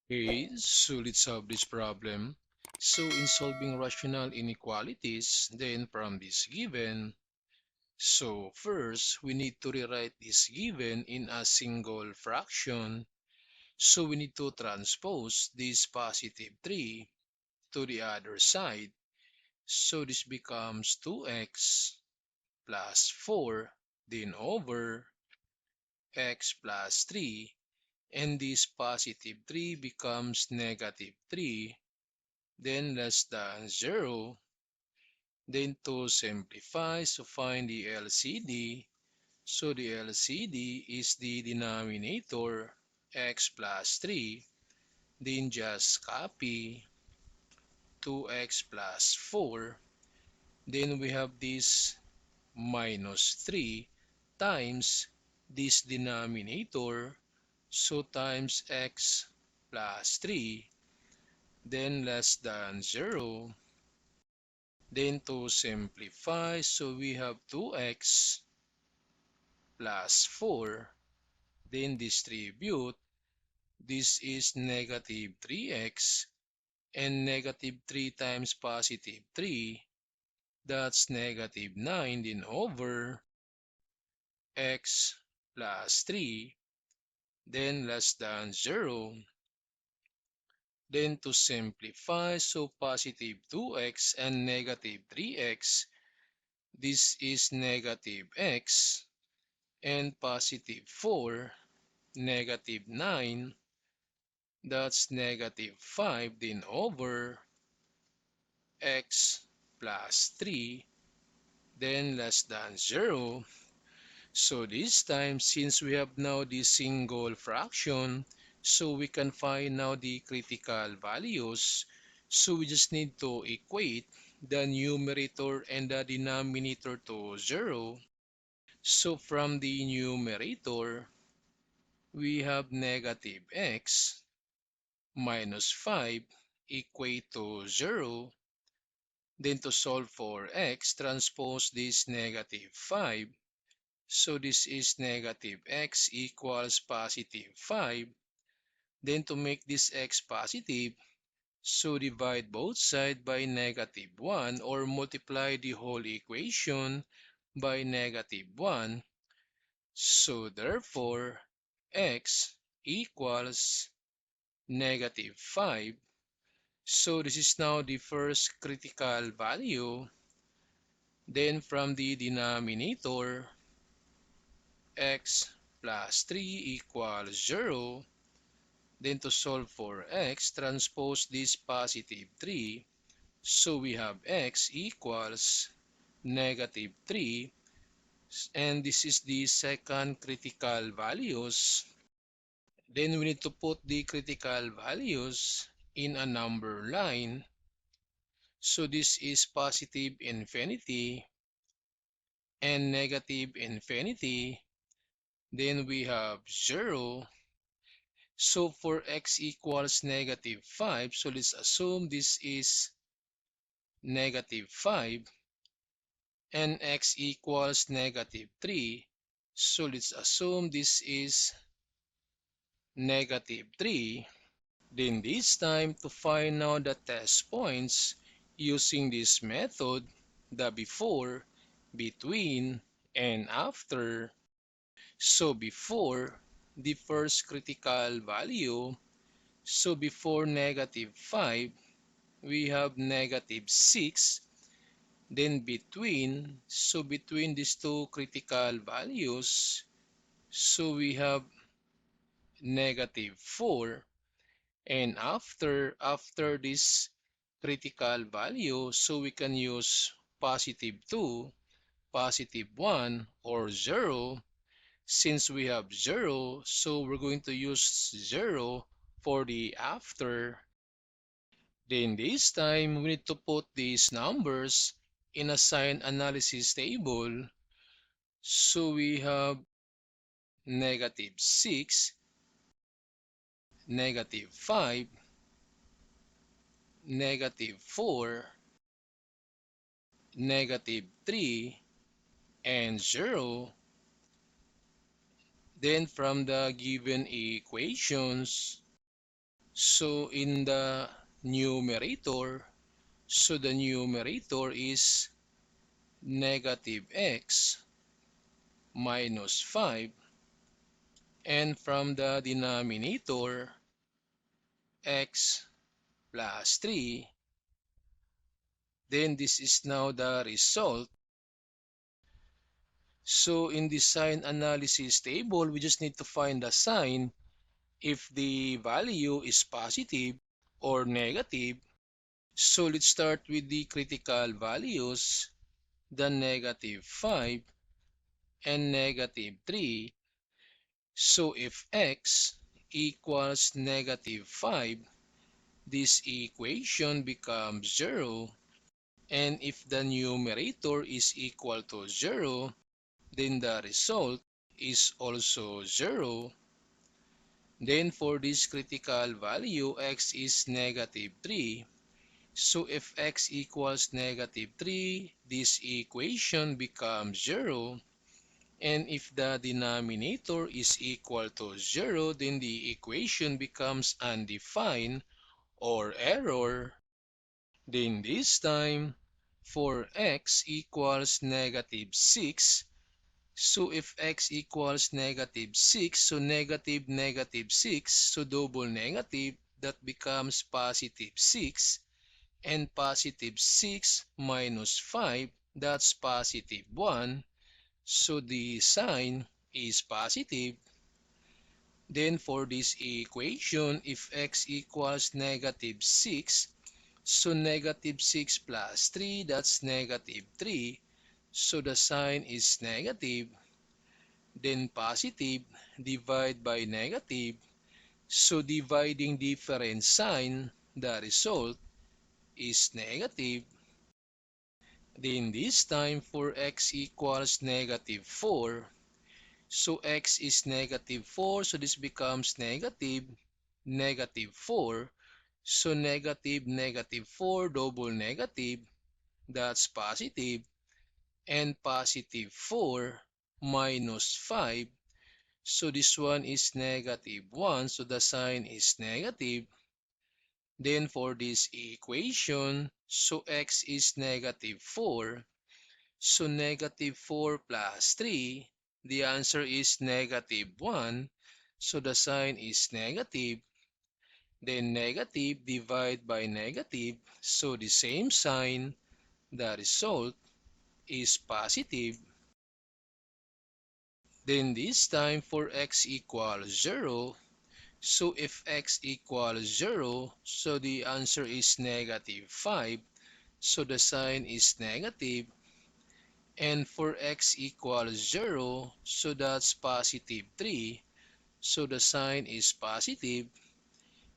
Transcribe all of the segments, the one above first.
Okay, so let's solve this problem. So in solving rational inequalities, then from this given, so first we need to rewrite this given in a single fraction. So we need to transpose this positive 3 to the other side. So this becomes 2x plus 4, then over x plus 3, and this positive 3 becomes negative 3, then less than 0. Then to simplify, so find the LCD. So the LCD is the denominator, x plus 3. Then just copy 2x plus 4. Then we have this minus 3 times this denominator. So times x plus 3. Then less than 0. Then to simplify, so we have 2x plus 4. Then distribute. This is negative 3x, and negative 3 times positive 3. That's negative 9, then over x plus 3. Then less than 0. Then to simplify, so positive 2x and negative 3x. This is negative x, and positive 4, negative 9, that's negative 5, then over x plus 3, then less than 0. So this time, since we have now the single fraction, so we can find now the critical values. So we just need to equate the numerator and the denominator to 0. So from the numerator, we have negative x minus 5 equate to 0. Then to solve for x, transpose this negative 5. So this is negative x equals positive 5. Then to make this x positive, so divide both sides by negative 1 or multiply the whole equation by negative 1. So therefore, x equals negative 5. So this is now the first critical value. Then from the denominator, x plus 3 equals 0. Then to solve for x, transpose this positive 3. So we have x equals negative 3. And this is the second critical values. Then we need to put the critical values in a number line. So this is positive infinity and negative infinity. Then we have 0. So for x equals negative 5, so let's assume this is negative 5, and x equals negative 3. So let's assume this is negative 3. Then this time to find out the test points using this method, the before, between, and after. So before, the first critical value, so before negative 5, we have negative 6. Then between, so between these two critical values, so we have negative 4. And after this critical value, so we can use positive 2, positive 1, or 0. Since we have 0, so we're going to use 0 for the after. Then this time, we need to put these numbers in a sign analysis table. So we have negative 6, negative 5, negative 4, negative 3, and 0. Then from the given equations, So in the numerator, so the numerator is negative x minus 5, and from the denominator, x plus 3, then this is now the result. So in the sign analysis table, we just need to find the sign if the value is positive or negative. So let's start with the critical values, the negative 5 and negative 3. So if x equals negative 5, this equation becomes 0. And if the numerator is equal to 0, then the result is also 0. Then for this critical value, x is negative 3. So if x equals negative 3, this equation becomes 0. And if the denominator is equal to 0, then the equation becomes undefined or error. Then this time, for x equals negative 6, so if x equals negative 6, so negative negative 6, so double negative, that becomes positive 6. And positive 6 minus 5, that's positive 1. So the sign is positive. Then for this equation, if x equals negative 6, so negative 6 plus 3, that's negative 3. So the sign is negative. Then positive, divide by negative. So dividing different sign, the result is negative. Then this time for x equals negative 4. So x is negative 4, so this becomes negative, negative 4. So negative, negative 4, double negative, that's positive. And positive 4 minus 5. So this one is negative 1, so the sign is negative. Then for this equation, so x is negative 4. So negative 4 plus 3, the answer is negative 1. So the sign is negative. Then negative divide by negative. So the same sign, the result is positive. Then this time for x equals 0. So if x equals 0, so the answer is negative 5. So the sign is negative. And for x equals 0, so that's positive 3. So the sign is positive.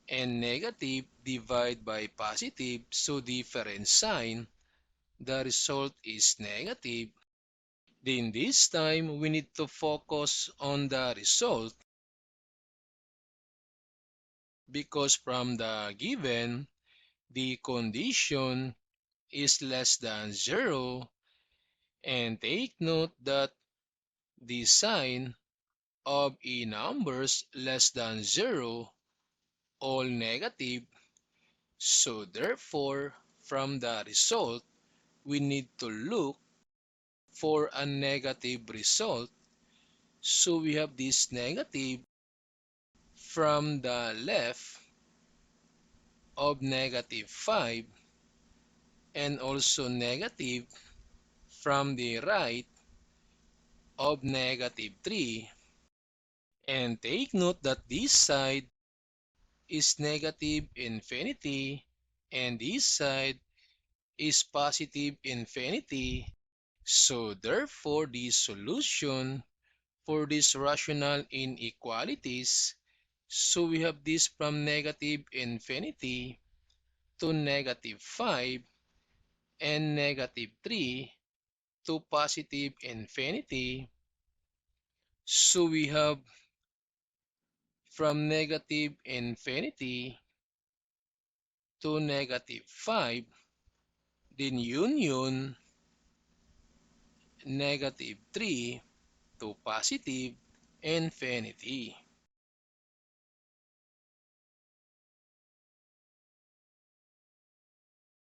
And negative divide by positive, so different sign, the result is negative. Then this time, we need to focus on the result because from the given, the condition is less than 0. And take note that the sign of a numbers less than 0, all negative. So therefore, from the result, we need to look for a negative result. So we have this negative from the left of negative 5 and also negative from the right of negative 3. And take note that this side is negative infinity and this side is positive infinity. So therefore, the solution for these rational inequalities, so we have this from negative infinity to negative 5 and negative 3 to positive infinity. So we have from negative infinity to negative 5, then union negative 3 to positive infinity.